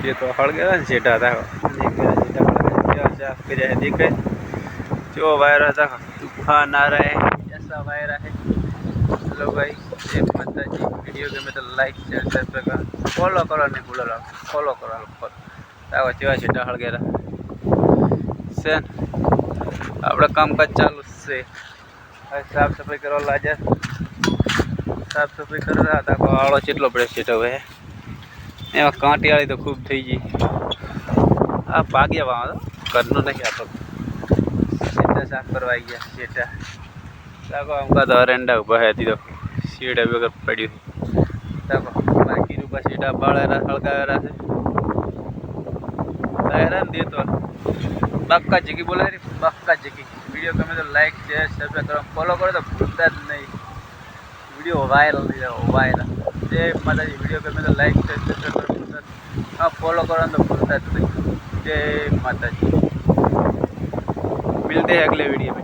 ये तो हड़ गया जेठा था देखे जो वायरस था तूफान आ रहा है ऐसा वायरस है। हेलो भाई जय माता जी। वीडियो गमे तो लाइक शेयर सब्सक्राइब फॉलो करो नहीं भूलो फॉलो करो ताको जेवा जेठा हड़ गया से આપણે કામકાજ ચાલુ છે। હવે સાફ સફાઈ કરવા લાગ્યા સાફ સફાઈ કરવા હતા આળો કેટલો પડે છે હવે એમાં કાંટિયાળી તો ખૂબ થઈ ગઈ। આ ભાગ્યા વાળો ઘરનું નહીં આ તો શેઠા સાફ કરવા આવી ગયા શેઠા તાકો અમકા તો અરેંડા ઊભા હતી તો શેઠા વગર પડ્યું તાકો બાકી રૂપા શેઠા બાળેરા હળગાવેરા છે હેરાન દે તો बक्का जगी बोला रे बक्का जगी। वीडियो गमे तो लाइक शेयर सब्सक्राइब करो फॉलो करो तो भूलता नहीं वीडियो वायरल नहीं जाओ वायरल। जय माता जी। वीडियो गमे तो लाइक शेयर सब्सक्राइब करो हाँ फॉलो करो तो भूलता नहीं। जय माता जी। मिलते हैं अगले वीडियो में।